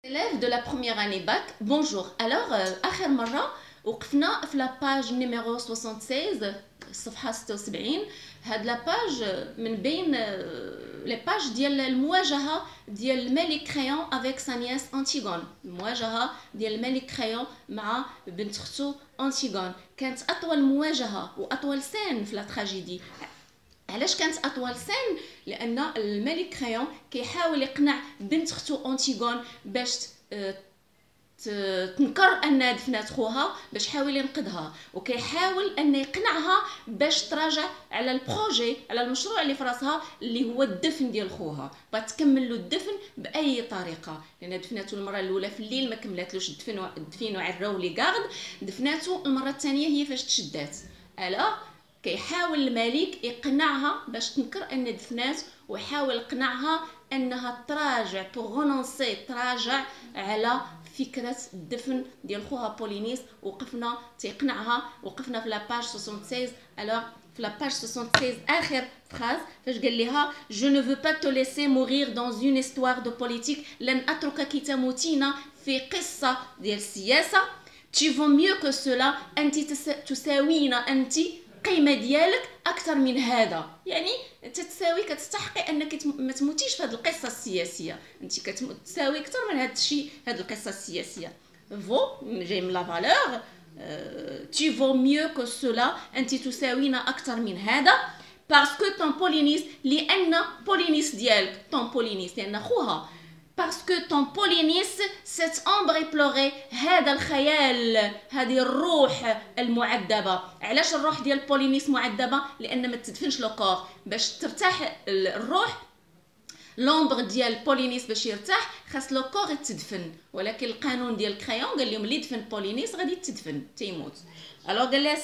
Élèves de la première année bac, bonjour. Alors, آخر مرة وقفنا في لاباج نيميرو 76 الصفحة 76. هاد لاباج من بين لي باج ديال المواجهة ديال الملك كريون افيك سا نياس انتيغون. المواجهة ديال الملك كريون مع بنت اختو انتيغون كانت أطول مواجهة وأطول سين في لا تراجيدي. علاش كانت اطول سن؟ لان الملك كريون كيحاول يقنع بنت اختو انتيغون باش تنكر ان دفنات خوها، باش حاول ينقذها، وكيحاول ان يقنعها باش تراجع على البروجي، على المشروع اللي في راسها اللي هو الدفن ديال خوها، بغات تكمل له الدفن باي طريقه، لان دفناتو المره الاولى في الليل ما كملاتلوش الدفن وعراو لي غارد، دفناتو المره الثانيه هي فاش تشدات. كيحاول الملك يقنعها باش تنكر ان دفنات، ويحاول يقنعها انها تراجع تراجع على فكره الدفن ديال خوها بولينيس. وقفنا تيقنعها، وقفنا في لاباج 76. الوغ في لاباج 76 اخر فراز فاش قال لها جو نو فو با تو ليسي مورير دون اون استوار دو بوليتيك، لن اتركك تموتين في قصه ديال السياسه. تي فو ميو كو سولا، انت تساوين انت القيمه ديالك اكثر من هذا، يعني انت تساوي، كتستحقي انك ما تموتيش في هذه القصه السياسيه، انت كتساوي اكثر من هذا الشيء، هذه القصه السياسيه. فو جاي من لا فالور، تي فو ميو كو سولا، انت تساوين اكثر من هذا، باسكو طون بولينيس، لان بولينيس ديالك، طون بولينيس لان خوها، parce que ton Polynice, cette ombre éplorée، هذا الخيال، هذه الروح المعذبة. علاش الروح ديال بولينيس معذبة؟ لأن ما تدفنش لو كور، باش ترتاح الروح، لومبر ديال بولينيس باش يرتاح خاص لو كور يتدفن، ولكن القانون ديال كريون قال لهم اللي يدفن بولينيس غادي تدفن تيموت. الوغ قال لها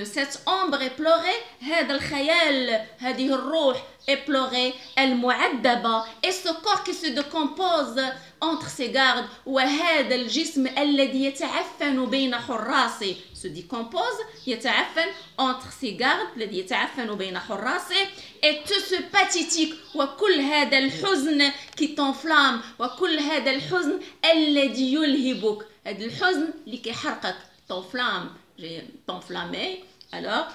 cette ombre éplorée، هذا الخيال، هذه الروح éplorée المعذبة، et ce corps qui se décompose entre ses gardes، وهذا الجسم الذي يتعفن بين حراسه، se décompose يتعفن entre ses gardes، الذي يتعفن بين حراسه، et tout ce pathétique، وكل هذا الحزن qui t'enflamme، وكل هذا الحزن الذي يلهبك، هذا الحزن اللي كيحرقك، t'enflamme، t'enflammer، alors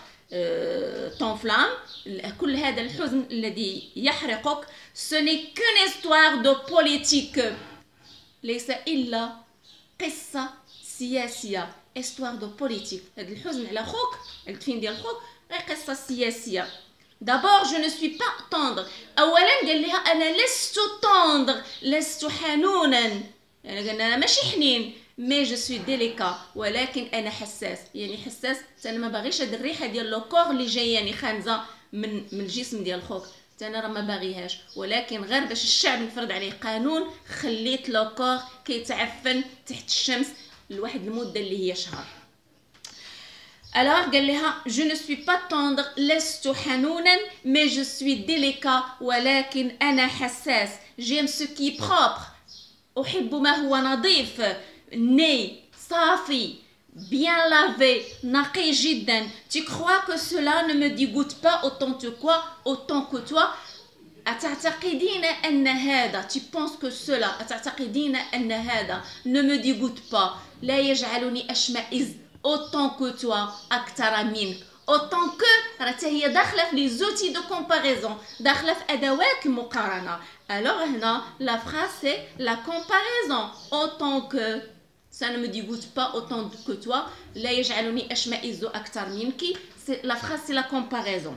t'enflamme، كل هذا الحزن الذي يحرقك. ce n'est qu'une histoire de politique، ليس إلا قصة سياسية، histoire de politique. هذا الحزن على خوك، الدفين ديال خوك غير قصة سياسية. d'abord je ne suis pas tendre، أولا قال لها أنا لست tendre، لست حنونا، يعني قال أنا ماشي حنين، مي جو سوي ديليكا، ولكن انا حساس، يعني حساس، انا ما باغيش هاد الريحه ديال لو كور اللي جاياني خانزه من الجسم ديال خوك، انا راه ما باغيهاش، ولكن غير باش الشعب نفرض عليه قانون خليت لو كور كيتعفن تحت الشمس لواحد المده اللي هي شهر. الوغ قال لها جو نو سوي با توندر، لست حنونا، مي جو سوي ديليكا، ولكن انا حساس، جيم سو كي بروبر، احب ما هو نظيف، né, صافي، bien lavé, نقي جدا. Tu crois que cela ne me dégoûte pas autant que toi؟ أتعتقدين أن هذا، tu penses que cela، أتعتقدين أن هذا ne me dégoûte pas، لا يجعلني أشمئز، autant que toi، أكثر منك. autant que راه هي داخله في لي زوتي دو كومباريزون، داخله في ادوات المقارنه. الوغ هنا لا فراز سي لا كومباريزون، autant que ça ne me dégoûte pas autant que toi، لا يجعلني أشمئز أكثر منك. la phrase c'est la comparaison.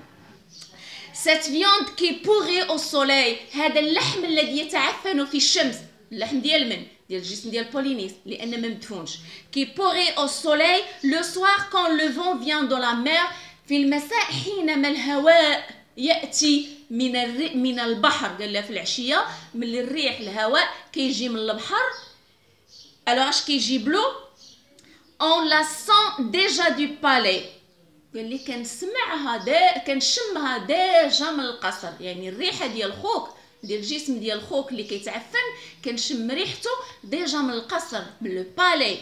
cette viande qui pourrit au soleil، هذا اللحم الذي يتعفن في الشمس، اللحم ديال من؟ ديال الجسم ديال بولينيس، لأن ما مدفونش. qui pourrit au soleil le soir quand le vent vient de la mer، في المساء حينما الهواء يأتي من البحر، قال لها في العشية من الريح، الهواء كيجي من البحر. alors اش كيجيب له؟ on la sent déjà du palais، قال لي كنسمعها كنشمها ديجا من القصر، يعني الريحه ديال خوك، ديال الجسم ديال خوك اللي كيتعفن كنشم ريحته ديجا من القصر، من لو بالي.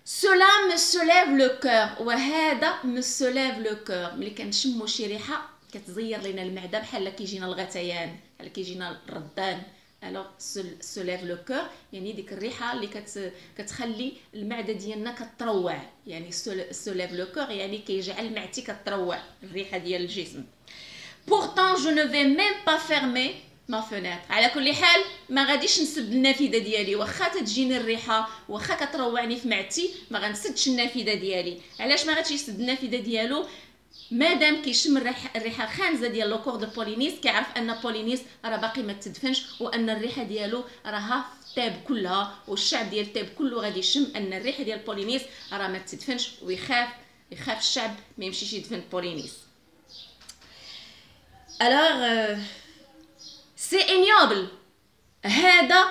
cela me soulève le cœur، وهذا me soulève le cœur، ملي كنشمو شي ريحه كتزير لينا المعده، بحال كيجينا الغثيان، بحال كيجينا الردان، الوغ سوليف لو كور يعني ديك الريحه اللي كتخلي المعده ديالنا كتروع، يعني سوليف لو كور يعني كيجعل معدتي كتروع الريحه ديال الجسم. pourtant je ne vais même pas fermer ما فونيتر. على كل حال ما غاديش نسد النافذه ديالي، واخا تجيني الريحه واخا كتروعني في معدتي ما غنسدش النافذه ديالي. علاش ما غاديش يسد النافذه ديالو؟ مادام كيشم الريحه الخانزه ديال لو كور دو بولينيس كيعرف ان بولينيس راه باقي ما تدفنش، وان الريحه ديالو راها في تاب كلها، والشعب ديال تاب كله غادي يشم ان الريحه ديال بولينيس راه ما تدفنش، ويخاف الشعب ما يمشيش يدفن بولينيس. alors c'est ignoble، هذا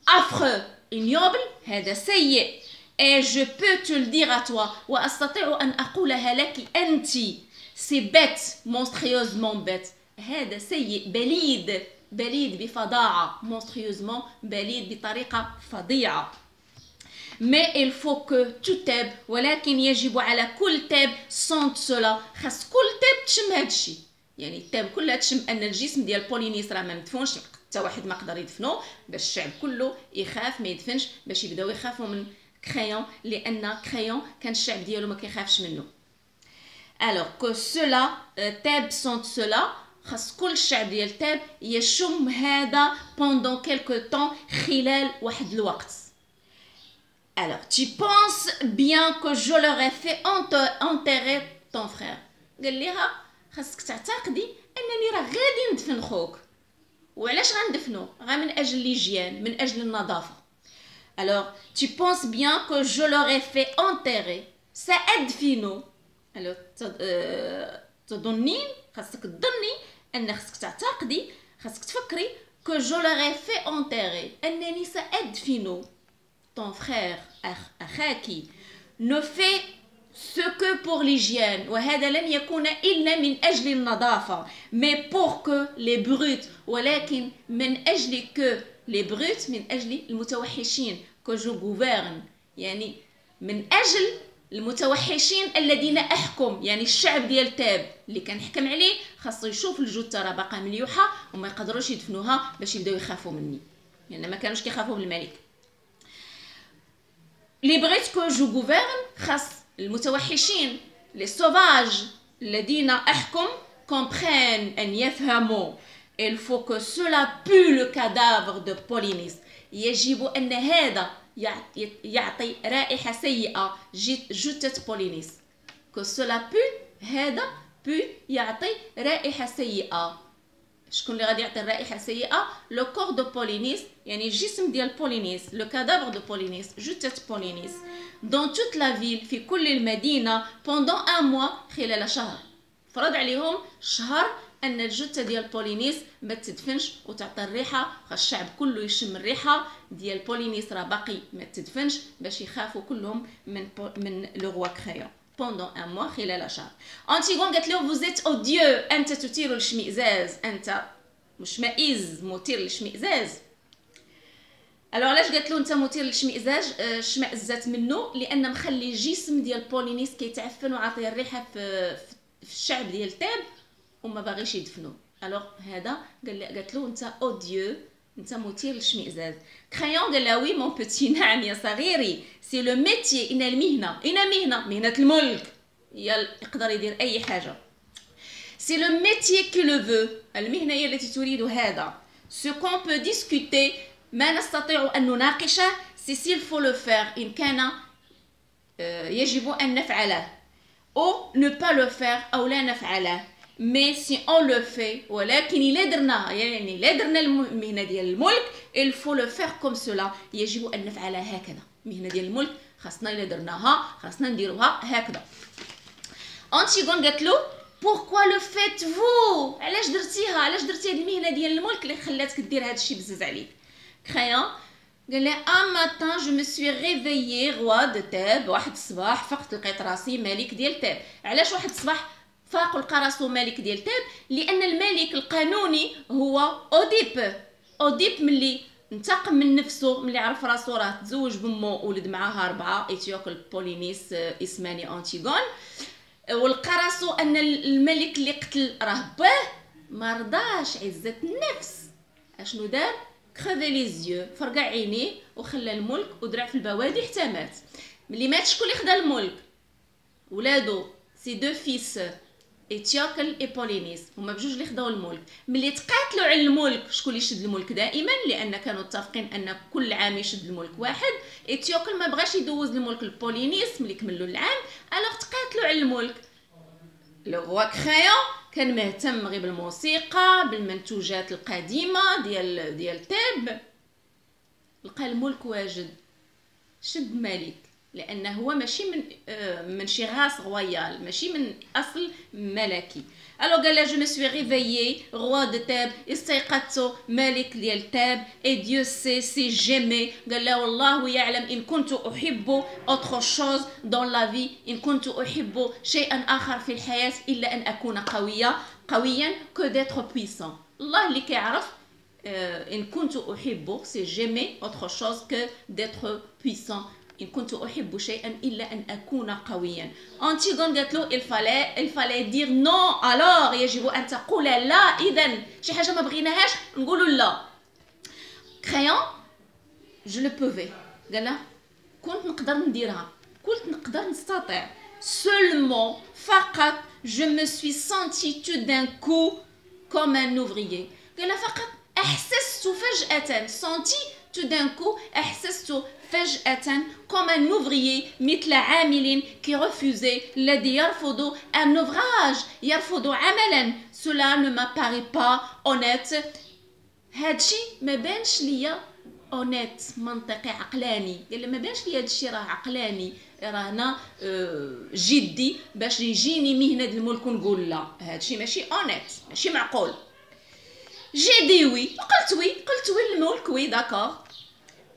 affreux، ignoble هذا سيء. et je peux te le dire à toi، وأستطيع أن أقولها لك أنت. c'est bête، monstrueusement bête، هذا سيء بليد بفظاعة، monstrueusement بليد بطريقة فظيعة. mais il faut que tu تاب، ولكن يجب على كل تاب sente cela، خاص كل تاب تشم هذا الشيء. يعني التاب كلها تشم ان الجسم ديال بولينيس راه ما مدفونش، حتى واحد ما قدر يدفنو، باش الشعب كله يخاف ما يدفنش، باش يبداو يخافوا من كريون، لان كريون كان الشعب ديالو ما كيخافش منه. alors que cela تاب سونت سولا، خاص كل الشعب ديال تاب يشم هذا pendant quelque temps، خلال واحد الوقت. alors tu penses bien que je leur ai fait enterrer ton frère، قال لها خاصك تعتقدي انني راه غادي ندفن خوك. وعلاش غندفنو؟ غير من اجل ليجيان، من اجل النظافه. alors tu penses bien que je leur ai fait enterrer، سأدفنو. alors تظنين، خاصك تظني ان خاصك تعتقدي، خاصك تفكري que je leur ai fait enterrer، انني سأدفنو ton frère اخاك. ne fait ce que pour l'hygiène، وهذا لن يكون إلا من أجل النظافة. mais pour que les brutes، ولكن من أجل que les brutes، من أجل المتوحشين. que je gouverne يعني من أجل المتوحشين الذين أحكم، يعني الشعب ديال تاب اللي كنحكم عليه خاصو يشوف الجثة راه باقا مليوحة وما يقدروش يدفنوها باش يبداو يخافوا مني، لأن يعني ما كانوش كيخافوا من الملك. les brutes que je gouverne، خاص المتوحشين les sauvages الذين أحكم comprennent أن يفهموا il faut que cela pue le cadavre de Polynice، يجب أن هذا يعطي رائحة سيئة جثة بولينيس. que cela pue، هذا pue يعطي رائحة سيئة. شكون اللي غادي يعطي الرائحة سيئة؟ لو كور دو بولينيس، يعني الجسم ديال بولينيس، لو كادافر دو بولينيس، جثة بولينيس. dans toute la ville، في كل المدينة pendant un mois، خلال شهر. فرض عليهم شهر ان الجثة ديال بولينيس ما تدفنش وتعطي الريحة، الشعب كله يشم الريحة ديال بولينيس راه باقي ما تدفنش، باش يخافوا كلهم من لو روا كريون. pendant un mois، خلال شهر. أنتيغون قالت له vous êtes odieux، أنت تثير الاشمئزاز، أنت مشمئز مثير للاشمئزاز. alors علاش قالت له أنت مثير للاشمئزاز؟ اشمئزت منه لأن مخلي الجسم ديال بولينيس كيتعفن وعاطيه الريحة في الشعب ديال تاب وما باغيش يدفنو. alors هذا قالت له أنت odieux، انت مثير للاشمئزاز. كريون قال له وي مون بوتي، نعم يا صغيري، سي لو ميتي، ان المهنه، مهنه الملك، يقدر يدير اي حاجه. سي لو ميتي كي لو فو، المهنه هي التي تريد هذا. سو كون بو ديسكوتي، ما نستطيع ان نناقشه. سي سيل فو لو فير، ان كان يجب ان نفعله، او نو با لو فير، او لا نفعله. mais si on le fait، ولكن إلا درناها، يعني إلا درنا المهنة ديال الملك il faut le faire comme cela، يجب أن نفعلها هكذا. المهنة ديال الملك خاصنا إلا درناها خاصنا نديروها هكذا. أنتيغون قالت له pourquoi le faites-vous، علاش درتيها، علاش درتي هذه المهنة ديال الملك اللي خلاتك دير هذا الشيء بزز عليك. كريون قال لها un matin je me suis réveillé roi de تاب، واحد الصباح فقت لقيت راسي ملك ديال تاب. علاش واحد الصباح فاق لقى راسو ملك ديال تاب؟ لان الملك القانوني هو اوديب ملي انتقم من نفسه، ملي عرف راسو راه تزوج بمو ولد معاها 4 ايتيوكل بولينيس اسماني انتيغون، ولقى راسو ان الملك اللي قتل راه باه، ما رضاش، عزة النفس. اشنو دار؟ كريفي لي زيو، فرقع عينيه وخلى الملك ودرع في البوادي حتى مات. ملي مات شكون اللي خدا الملك؟ ولادو سي دو فيس ايتيوكل اي بولينيس، هما بجوج اللي خداو الملك. ملي تقاتلوا على الملك شكون اللي يشد الملك دائما؟ لان كانوا متفقين ان كل عام يشد الملك واحد. ايتيوكل ما بغاش يدوز الملك لبولينيس ملي كملوا العام، الوغ تقاتلوا على الملك. لو روا كريون كان مهتم غير بالموسيقى، بالمنتوجات القديمه ديال تيب. لقى الملك واجد، شد ملك، لانه هو ماشي من شي غاس رويال، ماشي من اصل ملكي. الو قال لا جو مي سوي ريفيي روا دو تاب، استيقظت ملك ديال تاب، اي ديو سي جيمي. قال لا والله يعلم ان كنت احب اوتر شوز دون لا في، ان كنت احب شيئا اخر في الحياه الا ان اكون قويا كو ديتر بويسون. الله اللي كيعرف ان كنت احب سي جيمي اوتر شوز كو ديتر بويسون، إن كنت أحب شيئا إلا أن أكون قويا. أنتيغون قالت له il fallait dire non، alors يجب أن تقول لا. إذن شي حاجة ما بغيناهاش نقولوا لا. كريون je le pouvais، قال كنت نقدر نديرها، كنت نقدر نستطيع. seulement فقط je me suis senti tout d'un coup comme un ouvrier. قال فقط أحسست فجأة، senti tout d'un coup أحسست فجأة comme un ouvrier، مثل عامل qui refusait، الذي يرفض un ouvrage، يرفض عملا. cela ne m'apparaît pas honnête، هادشي ما بانش ليا honnête، منطقي عقلاني. قال ما بانش ليا هادشي راه عقلاني، رانا جدي باش يجيني مهنة الملك ونقول لا، هادشي ماشي honnête، ماشي معقول. جي دي وي، قلت وي للملك، وي داكور.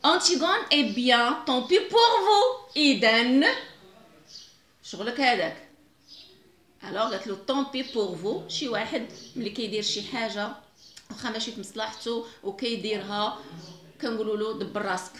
أنتيغون اي بيان طومبي بور فو، إذن شغلك هذاك. الوغ قالت له طومبي بور فو، شي واحد ملي كيدير شي حاجه واخا ماشي في مصلحته وكيديرها كنقولوا له دبر راسك.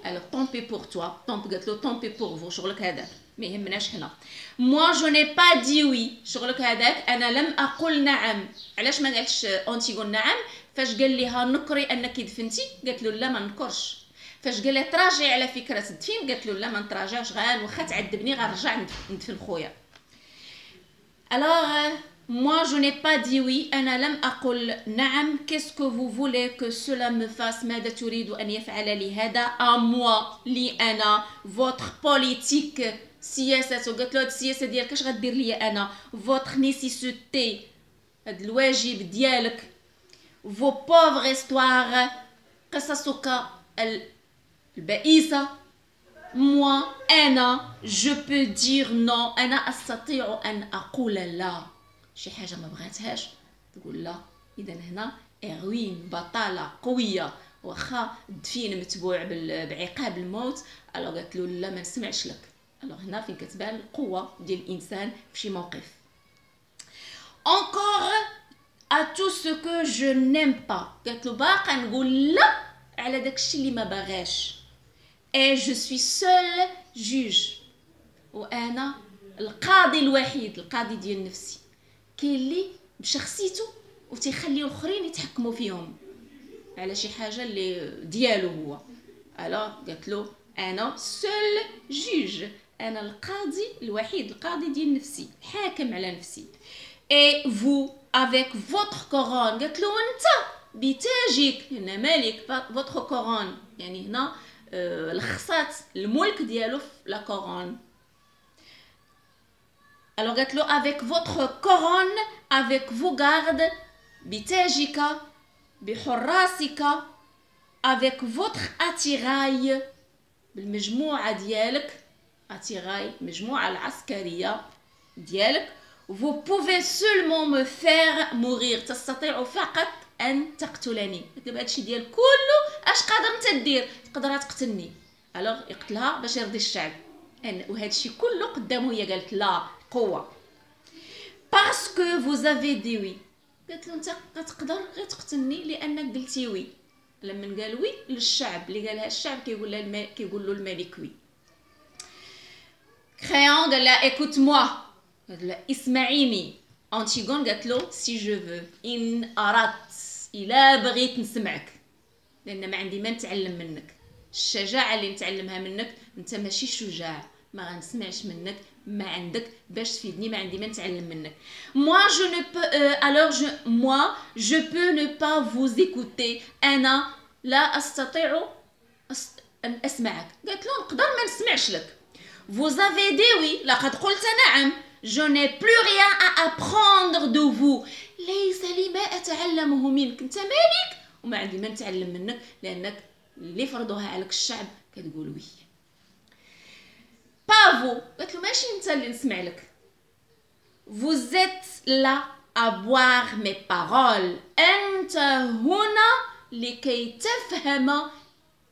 الوغ طومبي بور توا، قالت له طومبي بور فو، شغلك هذاك ما يهمناش حنا. موا جو ني با دي وي، شغلك هذاك انا لم اقل نعم. علاش ما قالش أنتيغون نعم؟ فاش قال لها نكري انك دفنتي، قالت له لا ما نكرش. فاش قال لها تراجعي على فكره الدفين، قالت له لا ما نتراجعش، واخا تعذبني غنرجع ندفن خويا. alors moi je n'ai pas dit oui، انا لم اقل نعم. qu'est-ce que vous voulez que cela me fasse، ماذا تريد ان يفعل لي هذا؟ à moi، لي انا. votre politique، سياسته. قالت له هاد السياسه ديالك اش غدير لي انا؟ votre nécessité، هاد الواجب ديالك. vos pauvres histoires، قصصك البئيسة. moi أنا je peux dire non، أنا أستطيع أن أقول لا. شي حاجة ما بغاتهاش تقول لا. إذا هنا إغوين، بطالة قوية، واخا الدفين متبوع بعقاب الموت. الوغ قالت له لا ما نسمعش لك. الوغ هنا فين كتبان القوة ديال الإنسان في شي موقف. encore à tout ce que je n'aime pas، قالت له باقا نقول لا على داكشي اللي ما باغاش. et je suis seul juge، وانا القاضي الوحيد، القاضي ديال نفسي. كاين اللي بشخصيته وتيخليو الاخرين يتحكموا فيهم على شي حاجه اللي ديالو هو. الوغ قالت له انا seul juge، انا القاضي الوحيد، القاضي ديال نفسي، الحاكم على نفسي. et vous avec votre couronne، قالت له انت بتاجك، هنا ملك، votre couronne يعني هنا لخصات الملك ديالو في لا كورون. الوغ قالت له avec votre couronne avec vos gardes، بتاجك بحراسك، avec votre attirail، بالمجموعة ديالك، attirail مجموعة العسكرية ديالك. vous pouvez seulement me faire mourir، تستطيع فقط ان تقتلني. قلت هادشي ديال كله اش قادر انت دير؟ تقدر تقتلني. الوغ يقتلها باش يرضي الشعب، وهادشي كله قدامه هي قالت لا، قوه. باسكو vous avez dit oui، قالت له انت غتقدر غير تقتلني لانك قلتي وي. لما قال وي للشعب، اللي قالها الشعب كيقول له الملك وي. كريون قال لها écoute moi، قالت له اسمعيني. أنتيغون قالت له سي جو فو، إن أردت، إلا بغيت نسمعك. لان ما عندي ما نتعلم منك. الشجاعه اللي نتعلمها منك، انت ماشي شجاع، ما غنسمعش منك، ما عندك باش تفيدني، ما عندي ما نتعلم منك. moi je ne peux je peux ne pas vous écouter. انا لا استطيع ان اسمعك. قالت له نقدر ما نسمعش لك. vous avez dit oui، لقد قلت نعم. je n'ai plus rien à apprendre de vous، ليس لي ما اتعلمه منك، انت مالك وما عندي ما نتعلم منك، لانك اللي فرضوها عليك الشعب كتقول وي. بافو، قالت له ماشي انت اللي نسمع لك. vous êtes là à boire mes paroles، انت هنا لكي تفهم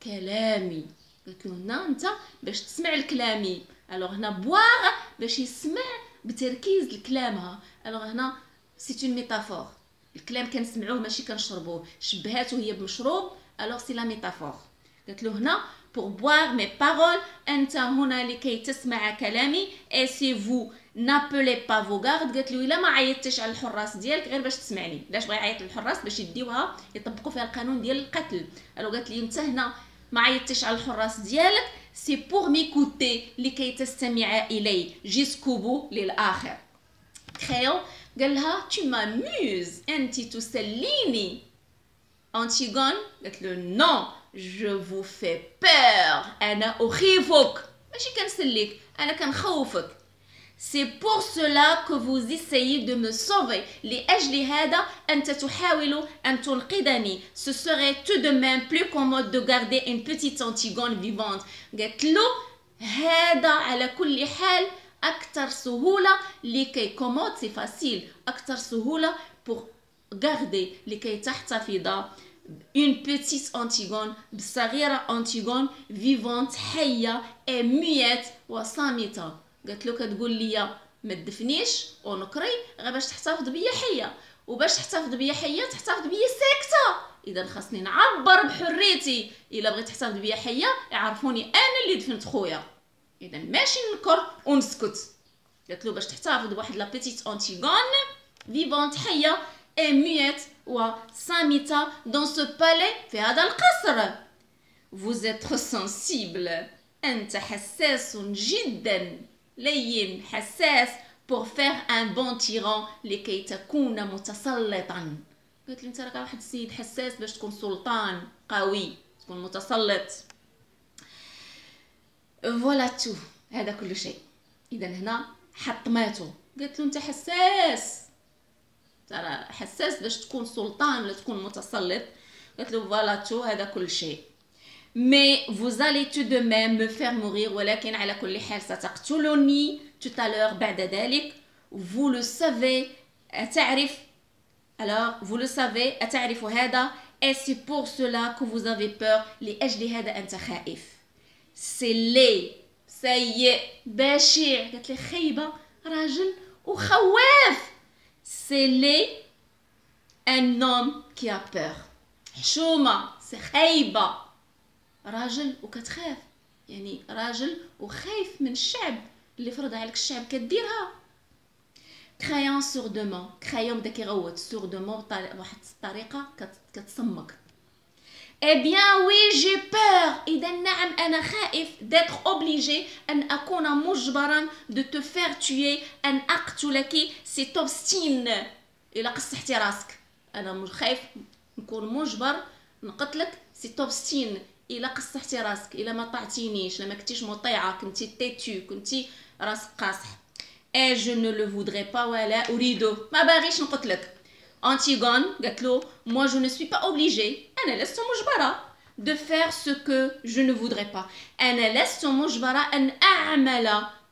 كلامي. قالت له هنا انت باش تسمع لكلامي. الوغ هنا بواغ باش يسمع بتركيز لكلامها. الوغ هنا سي اون ميتافور، الكلام كنسمعوه ماشي كنشربوه، شبهاته هي بمشروب. الوغ سي لا ميتافور. قالت له هنا pour boire mes paroles، انت هنا لكي تسمع كلامي. et si vous n'appelez pas vos gardes، قالت له الا ما عيطتش على الحراس ديالك غير باش تسمعني. علاش بغى يعيط للحراس؟ باش يديوها يطبقوا فيها القانون ديال القتل. الو قالت لي انت هنا ما عيطتش على الحراس ديالك، سي بور ميكوتي، لكي تستمع الي جيسكو بو، للاخر. كريون قال لها tu m'amuses، انت تسليني. أنتيغون قالت له نو je vous fais peur، انا اخيفك، ماشي كنسليك، انا كنخوفك. c'est pour cela que vous essayez de me sauver، لأجل هذا أنت تحاول أن تنقذني. ce serait tout de même plus commode de garder une petite Antigone vivante. قالت له هذا على كل حال أكثر سهولة، لكي commode c'est facile، أكثر سهولة pour garder، لكي تحتفظ une petite Antigone، بصغيرة أنتيغون vivante، حية، et muette وصامتة. قالت له كتقول لي ما تدفنيش ونقري غير باش تحتفظ بيا حيه، وباش تحتفظ بيا حيه تحتفظ بيا ساكته. اذا خاصني نعبر بحريتي. الا بغيت تحتفظ بيا حيه يعرفوني انا اللي دفنت خويا، اذا ماشي نكر ونسكت. قالت له باش تحتفظ بواحد لا بيتيت انتيغون فيفونت، حيه، اي ميت وصامته دون سو بالي، في هذا القصر. vous êtes sensible، انت حساس جدا، لين، حساس، pour faire un bon tyran، لكي تكون متسلطا. قلت لي انت راك واحد السيد حساس باش تكون سلطان قوي، تكون متسلط. فوالا تو، هذا كل شيء. اذا هنا حطماته، قلت له انت حساس، ترى حساس باش تكون سلطان ولا تكون متسلط. قلت له فوالا تو، هذا كل شيء. mais vous allez tout de même me faire mourir، ولكن على كل حال ستقتلني tout à l'heure، بعد ذلك. vous le savez، أتعرف، alors vous le savez، أتعرف هذا. et c'est pour cela que vous avez peur، لأجل هذا أنت خائف. c'est laid، سيء، بشع. قالت لي خيبة، راجل وخواف. c'est laid un homme qui a peur، حشومة، خيبة، راجل وكتخاف، يعني راجل وخايف من الشعب اللي فرض عليك الشعب كديرها. كرايون سور دومون، كرايون بدا كيغوت، سور دومون بواحد الطريقه كتصمك. اي بيان وي جي بور، اذا نعم انا خائف. ديتر اوبليجي، ان اكون مجبرا، دو تو فير توي، ان اقتلك. سي توبستين، الا قصحتي راسك انا خايف نكون مجبر نقتلك. سي توبستين، الا قصحتي راسك، الا ما طعتينيش، الا ما كنتيش مطيعه، كنتي تيتو، كنتي راسك قاصح. اي جو نو لو فودري با، ولا اريدو، ما باغيش نقتلك. انتيغون قالت له moi je ne suis pas obligée، انا لست مجبره، de faire ce que je ne voudrais pas، انا لست مجبره ان اعمل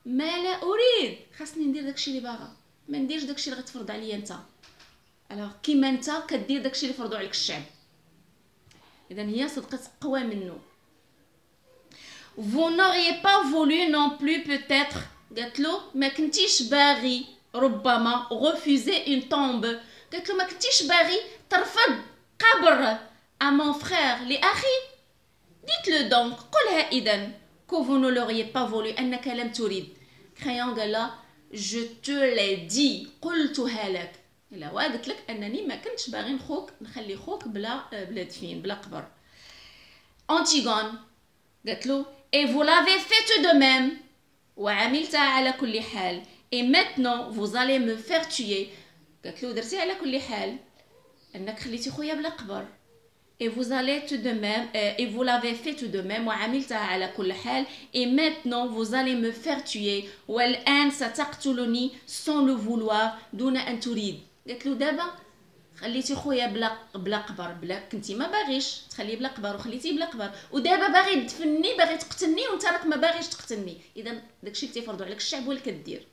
ما لا اريد. خاصني ندير داكشي اللي باغا، ما نديرش داكشي اللي غتفرض عليا انت. الوغ كيما انت كدير داكشي اللي فرضوا عليك الشعب. إذا هي صدقت قوى منه. vous n'auriez pas voulu non plus peut-être، قالت له ما كنتيش باغي ربما refuser une tombe، قالت له ما كنتيش باغي ترفض قبر à mon frère، لأخي. dites-le donc، قلها إذا que vous ne l'auriez pas voulu، أنك لم تريد. كريون قال لها je te l'ai dit، قلتها لك. الا قلت لك انني ما كنتش باغي نخلي خوك بلا دفين، بلا قبر. أنتيغون قالت له et vous l'avez fait de même وعملتها على كل حال et maintenant vous allez me faire tuer قالت له درتي على كل حال انك خليتي خويا بلا قبر et vous allez tout de même et vous l'avez fait tout de même وعملتها على كل حال et maintenant vous allez me faire tuer والآن ستقتلني sans le vouloir دون أن تريد. قالت له دابا خليتي خويا بلا قبر بلا كنتي ما باغيش تخليه بلا قبر وخليتيه بلا قبر ودابا باغي تدفني باغي تقتلني وانت راك ما باغيش تقتلني. اذا داكشي اللي تيفرضوا عليك الشعب هو اللي كدير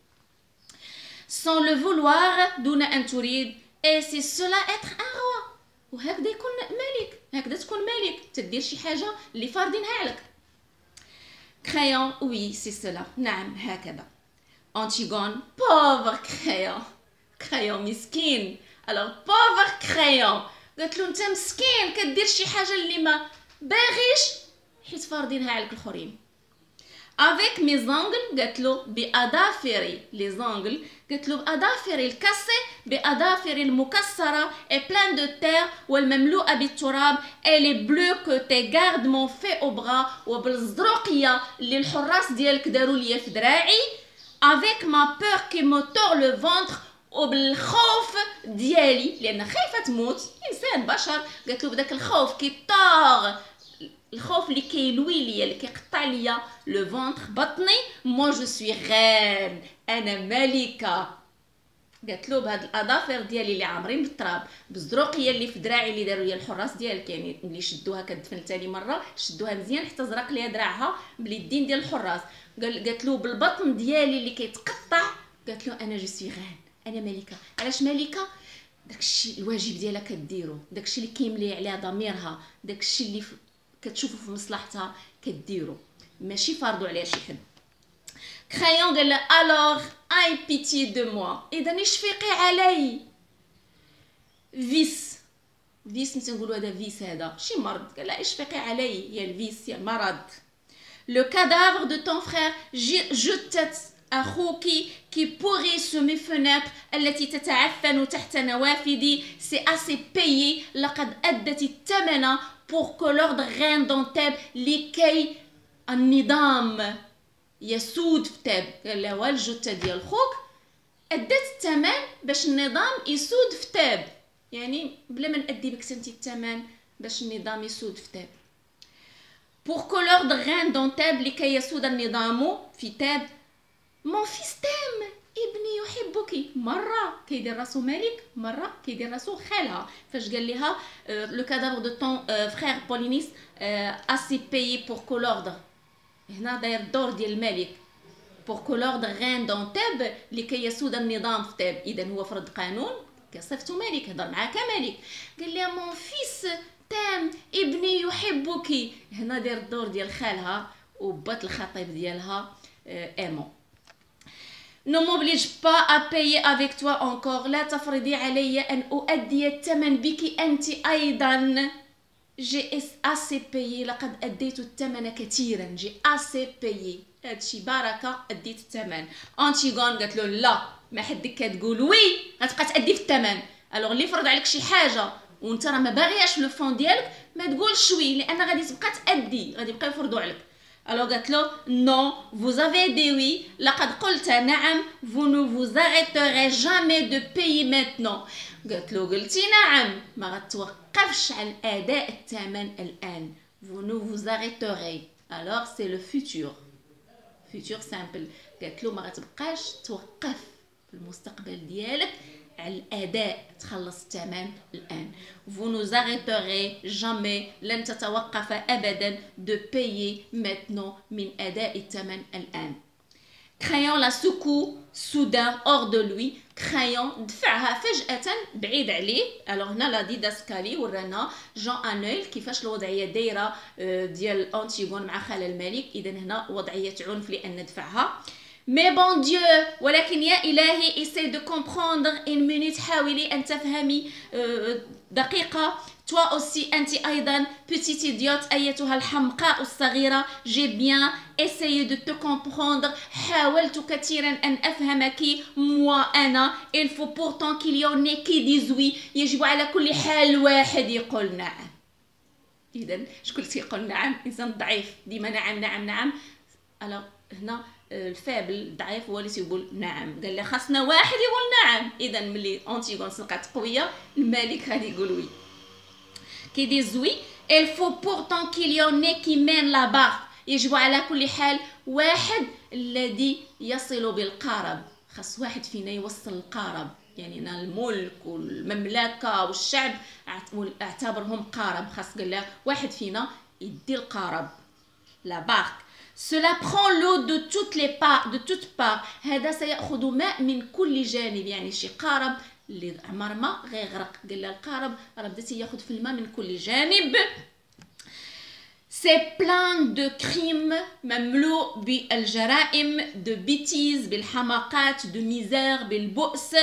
sans le vouloir دون أن تريد et c'est cela être un roi وهكذا يكون ملك هكذا تكون ملك تدير شي حاجه اللي فارضينها عليك. كريون وي سي سلا نعم هكذا. أنتيغون بوفر كريون كريون مسكين alors pauvre crayon قالت له انت مسكين كدير شي حاجه اللي ما باغيش حيت فارضينها عليك الاخرين. avec mes ongles قالت له باظافري لي زونغل قالت له باظافري الكاسي باظافري المكسره et plein de terre والمملوءه بالتراب et les bleus que tes gardes m'ont fait au bras وبالزروقيه اللي الحراس ديالك داروا ليا في دراعي avec ma peur qui me tord le ventre وبالخوف ديالي لان خايفه تموت انسان بشر. قالت له بداك الخوف كيطاغ الخوف اللي كيلوي ليا اللي كيقطع ليا لو فونتر بطني مو جو سوي غين انا ملكه. قالت له بهاد الاظافر ديالي اللي عامرين بالتراب بالزروقيه اللي في دراعي اللي داروا ليا الحراس ديالك يعني اللي شدوها كتدفن ثاني مره شدوها مزيان حتى زرق ليها دراعها باليدين ديال الحراس. قالت له بالبطن ديالي اللي كيتقطع قالت له انا جو سوي غين انا ملكه. علاش ملكه؟ داكشي الواجب ديالها كديرو داكشي اللي كيملي عليها ضميرها داكشي اللي كتشوفو في مصلحتها كديرو ماشي فارضو عليها شي حد. كرايون قال لها الوغ اي بيتي دو موا اذا اشفقي علي. فيس متى نقولوا هذا فيس هذا شي مرض قال لها اشفقي علي يا الفيس يا المرض. لو كادافر دو طون فرير جثت أخوك qui pourrit sur mes fenêtres التي تتعفن تحت نوافذي c'est assez payé لقد أدت الثمن pour que l'ordre règne dans Thèbes لكي النظام يسود في تاب. قال لها والجثة ديال خوك أدت الثمن باش النظام يسود في تاب يعني بلا ما نأدي بك انت الثمن باش النظام يسود في تاب. pour que l'ordre règne dans Thèbes لكي يسود النظام في تاب. مون فيس تام ابني يحبك مره كيدير راسو ملك مره كيدير راسو خالها فاش قال لها لو كادافر دو طون فرير بولينيس اسي بايي بور كو لوردر هنا داير الدور ديال الملك بور كو لوردر غين دون تاب لكي يسود النظام في تاب. اذا هو فرض قانون كصفتو ملك هضر معاه كملك قال لها مون فيس تام ابني يحبك هنا داير الدور ديال خالها وبات الخطيب ديالها ايمون. Ne m'oblige pas à payer avec toi encore. لا تفرضي علي أن أؤدي الثمن بك أنت أيضا. J'ai assez payé. لقد أديت الثمن كثيرا. J'ai assez payé. هادشي بركة أديت الثمن. أنتيغون قالت له لا ما حدك كتقول وي غتبقى تأدي في الثمن. ألوغ اللي فرض عليك شي حاجة وانت راه ما باغياش لو فون ديالك ما تقولش وي لأن غادي تبقى تأدي غادي يبقى يفرضوا عليك. Alors قالت له non vous avez dit oui لقد قلت نعم vous ne vous arrêterez jamais de payer maintenant. قالت له قلتي نعم ما غتوقفش عن أداء الثمن الآن. vous ne vous arrêterez alors c'est le futur simple. قالت له ما غتبقاش توقف في المستقبل ديالك على الأداء تخلص الثمن الآن. vous nous arrêterez jamais لن تتوقف أبدا de payer maintenant من أداء الثمن الآن. كرايون لا سكو soudain hors de lui. كرايون دفعها فجأة بعيد عليه. alors هنا لا ديداسكالي ورانا جون انويل كيفاش الوضعية دايرة ديال أنتيغون مع خال الملك. إذا هنا وضعية عنف لأن دفعها. Mais bon Dieu ولكن يا إلهي essaie de comprendre une minute حاولي أن تفهمي دقيقة. toi aussi أنت أيضا petite idiote أيتها الحمقاء الصغيرة. j'ai bien essayé de te comprendre حاولت كثيرا أن أفهمك moi أنا. il faut pourtant qu'il y en ait qui disent oui يجب على كل حال واحد يقول نعم. اذا شكون تيقول نعم؟ انسان ضعيف ديما نعم نعم نعم. الا هنا الفابل الضعيف هو اللي تيقول نعم، قال لي خاصنا واحد يقول نعم. اذا ملي انتيغون تلقات قويه الملك غادي يقول وي. كيديز وي il faut pourtant qu'il y en ait qui mène la barque. يجب على كل حال واحد الذي يصل بالقارب، خاص واحد فينا يوصل القارب. يعني أنا الملك والمملكة والشعب اعتبرهم قارب، خاص قال له واحد فينا يدي القارب لا بارك. Cela prend l'eau de toutes parts. هذا سيأخذ ماء من كل جانب، يعني شي قارب اللي عمر ما غيغرق. قال له القارب راه بدا تياخذ في الماء من كل جانب. C'est plein de crimes مملوء بالجرائم de bêtises بالحماقات de misère بالبؤس.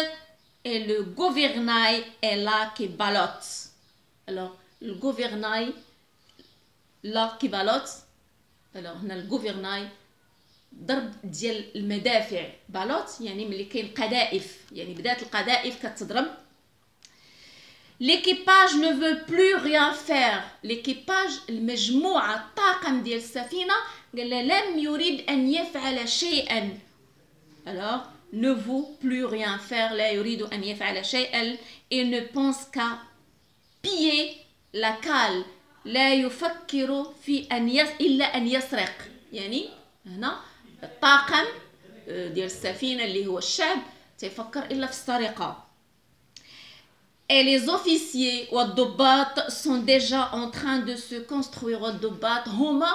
Et le gouvernail est là qui ballotte. Alors le gouvernail là qui ballotte. Alors هنا الجوفرناي ضرب ديال المدافع. بالوت يعني ملي كاين قذائف، يعني بدات القذائف كتضرب. l'équipage ne veut plus rien faire. l'équipage المجموعه الطاقم ديال السفينه قال لم يريد ان يفعل شيئا. alors ne veut plus rien faire لا يريد ان يفعل شيئا. il ne pense qu'à piller la cale لا يفكر في إلا أن يسرق. يعني هنا الطاقم ديال السفينة اللي هو الشعب تيفكر إلا في السرقة. Et les officiers والضباط sont déjà en train de se construire. والضباط هما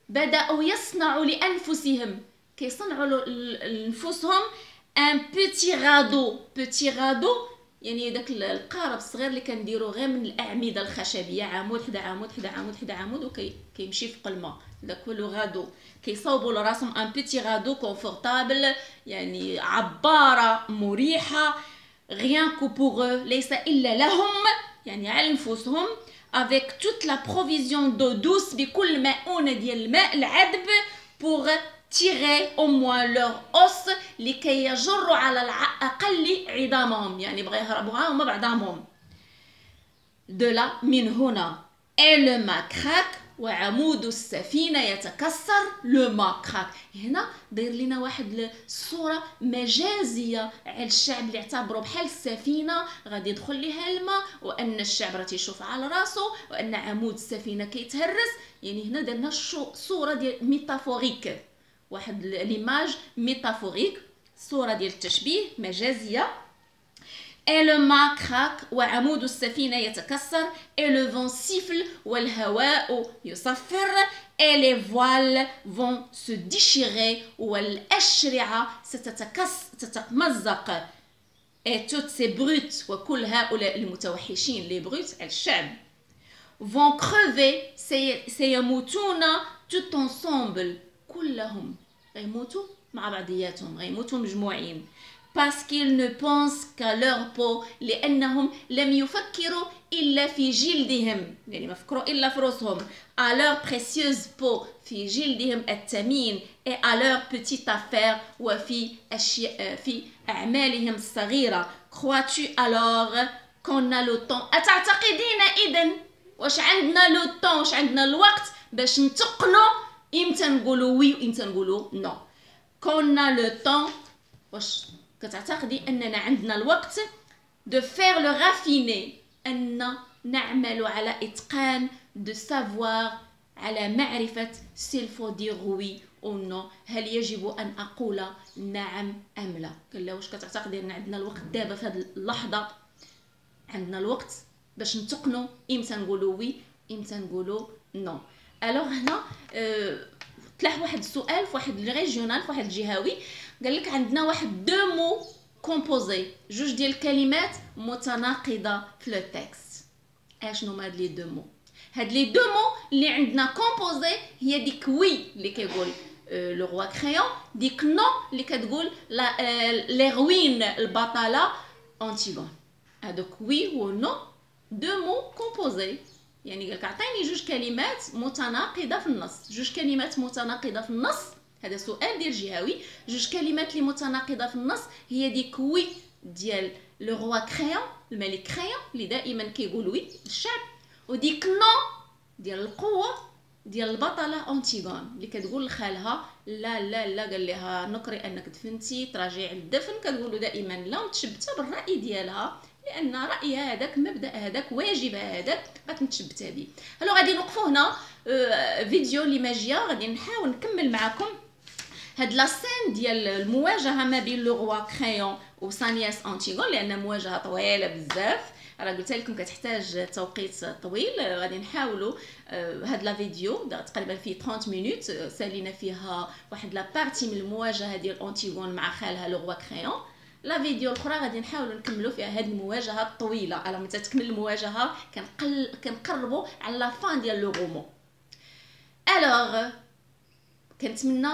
بدأوا يصنعوا لأنفسهم، كيصنعوا لأنفسهم un petit radeau. petit radeau يعني داك القارب الصغير اللي كنديرو غير من الاعمده الخشبيه، عمود حدا عمود حدا عمود حدا عمود وكيمشي فوق الماء. داك هو لو غادو. كيصاوبوا لراسهم ان بيتي غادو كونفورطابل، يعني عباره مريحه. rien que pour eux ليس الا لهم، يعني على انفسهم. avec toute la provision d'eau douce بكل مؤونه ديال الماء العذب. pour tirer au moins leur os لكي يجروا على الأقل عظامهم، يعني بغا يهربوها هما بعضامهم. de là من هنا et le mât craque وعمود السفينة يتكسر. le mât craque هنا داير لنا واحد الصورة مجازية على الشعب اللي اعتبروا بحال السفينة غادي يدخل ليها الماء، وأن الشعب راه تيشوف على راسو، وأن عمود السفينة كيتهرس. يعني هنا درنا صورة ديال ميتافوريك، واحد ليماج ميتافوريك، صورة ديال التشبيه مجازية. et le mât craque وعمود السفينة يتكسر. et le vent siffle والهواء يصفر. et les voiles vont se déchirer والأشرعة ستتمزق. et toutes ces brutes وكل هؤلاء المتوحشين les brutes الشعب vont crever سيموتون tout ensemble كلهم غيموتوا مع بعضياتهم، غيموتوا مجموعين. parce qu'ils ne pensent qu'à leur peau لأنهم لم يفكروا إلا في جلدهم، يعني ما فكروا إلا في روسهم. à leur précieuse peau في جلدهم الثمين. et à leur petite affaire وفي أشياء في أعمالهم الصغيرة. crois-tu alors qu'on a le temps. أتعتقدين إذن واش عندنا لو طون، واش عندنا الوقت باش نتقنوا امتى نقولوا وي وامتى نقولوا نو. كنا لو طون واش كتعتقدي اننا عندنا الوقت. دو فير لو رافيني ان نعمل على اتقان. دو سافوار على معرفه. سيل فو دير وي او نو هل يجب ان اقول نعم ام لا. قال له واش كتعتقدي ان عندنا الوقت دابا في هذه اللحظه، عندنا الوقت باش نتقنوا امتى نقولوا وي امتى نقولوا نو. الوغ هنا طلع واحد السؤال في واحد الريجيونال في واحد الجهوي، قال لك عندنا واحد دو مو كومبوزي، جوج ديال الكلمات متناقضه في لو تكست. اشنو هما هاد لي دو مو؟ هاد لي دو مو اللي عندنا كومبوزي هي ديك وي اللي كيقول لو روا كريون، ديك نو اللي كتقول ليروين البطله انتيغون. هادوك وي و نو دو مو كومبوزي، يعني قالك عطيني جوج كلمات متناقضه في النص. جوج كلمات متناقضه في النص، هذا سؤال ديال جهوي. جوج كلمات اللي متناقضه في النص هي ديك وي ديال لو روا كريون الملك كريون اللي دائما كيقول وي الشعب، وديك نو ديال القوه ديال البطله انتيغون اللي كتقول لخالها لا لا لا، قال لها نكري انك دفنتي تراجعي على الدفن، كتقول له دائما لا، متشبته بالراي ديالها لان رايها هذاك، مبدا هذاك، واجبها هذاك غتمتشبته به. الو غادي نوقفوا هنا فيديو اللي ماجيه، غادي نحاول نكمل معكم هاد لا سين ديال المواجهه ما بين لو روا كريون وسانياس انتيغون، لان مواجهه طويله بزاف، راه قلت لكم كتحتاج توقيت طويل. غادي نحاولوا هاد لا فيديو تقريبا فيه 30 مينوت، سالينا فيها واحد لا بارتي من المواجهه ديال انتيغون مع خالها لو روا كريون. لا فيديو الاخرى غادي نحاولوا نكملوا فيها هاد المواجهه الطويله. الا متى تكمل المواجهه كنقربوا على لا فان ديال لو رومون. الوغ كنتمنى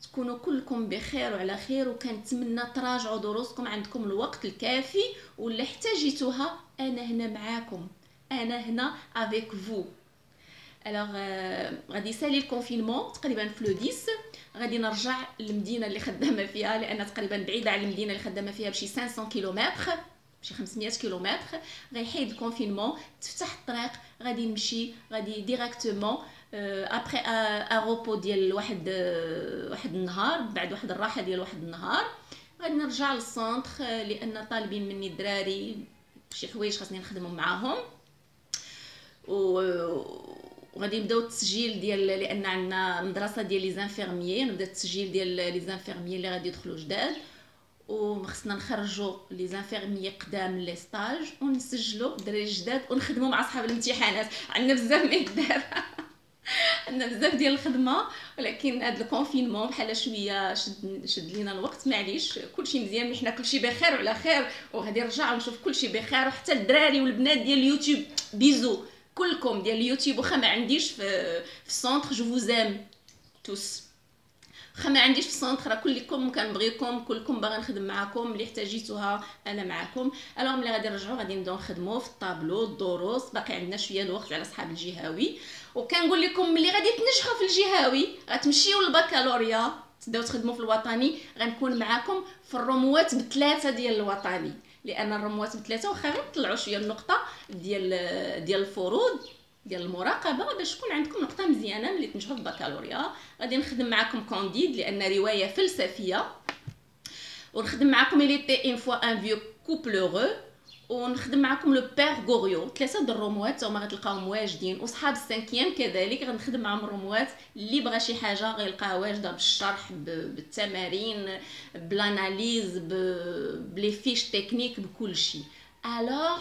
تكونوا كلكم بخير وعلى خير، وكنتمنى تراجعوا دروسكم، عندكم الوقت الكافي، ولا احتاجيتوها انا هنا معاكم، انا هنا افيك فو. الوغ غادي يسالي الكونفينمون تقريبا في لو 10، غادي نرجع للمدينه اللي خدامه فيها، لان تقريبا بعيده على المدينه اللي خدامه فيها بشي 500 كيلومتر، بشي 500 كيلومتر. غيحيد الكونفينمون، تفتح الطريق، غادي نمشي، غادي ديريكتومون ابري ا روبو ديال واحد النهار، بعد واحد الراحه ديال واحد النهار، غادي نرجع للسونتر، لان طالبين مني الدراري شي حوايج خاصني نخدمهم معاهم، وغادي نبداو التسجيل ديال، لان عندنا مدرسه ديال لي زانفيرميي، نبدا التسجيل ديال لي زانفيرميي اللي غادي يدخلوا جداد، وخصنا نخرجوا لي زانفيرميي قدام لي ستاج، ونسجلوا الدراري الجداد، ونخدموا مع اصحاب الامتحانات. عندنا بزاف ما يدار عندنا بزاف ديال الخدمه، ولكن هذا الكونفينمون بحال شويه شد لينا الوقت، معليش، كلشي مزيان، حنا كلشي بخير وعلى خير، وغادي نرجع ونشوف كلشي بخير، وحتى الدراري والبنات ديال اليوتيوب بيزو كلكم ديال اليوتيوب، واخا ما عنديش في السونتر، جو فوزام توس، واخا ما عنديش في السونتر، راه كلكم كنبغيكم، كلكم باغا نخدم معاكم، اللي احتاجيتوها انا معاكم. الوغ ملي غادي نرجعوا غادي نبداو نخدموا في الطابلو الدروس، باقي عندنا شويه الوقت على اصحاب الجهوي، وكنقول لكم ملي غادي تنجحوا في الجهوي غتمشيو للبكالوريا، تبداو تخدموا في الوطني، غنكون معاكم في الرموات بثلاثه ديال الوطني، لان الرموات بثلاثه واخا غير طلعوا شويه النقطه ديال الفروض ديال المراقبه، باش تكون عندكم نقطه مزيانه ملي تنجحوا في البكالوريا. غادي نخدم معكم كونديد لان روايه فلسفيه، ونخدم معكم إليتي اون فوا ان فيو كوبل هورو، ونخدم معكم لو بير غوريو، ثلاثه د الرموات هما غتلقاوهم واجدين، وصحاب السانكيام كذلك غنخدم معهم الرموات، اللي بغى شي حاجه غيلقاها واجده بالشرح، بالتمارين، بالاناليز، بلي فيش تكنيك، بكل شيء. الوغ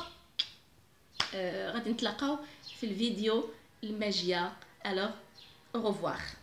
غادي نتلاقاو في الفيديو الماجيه. الوغ au revoir.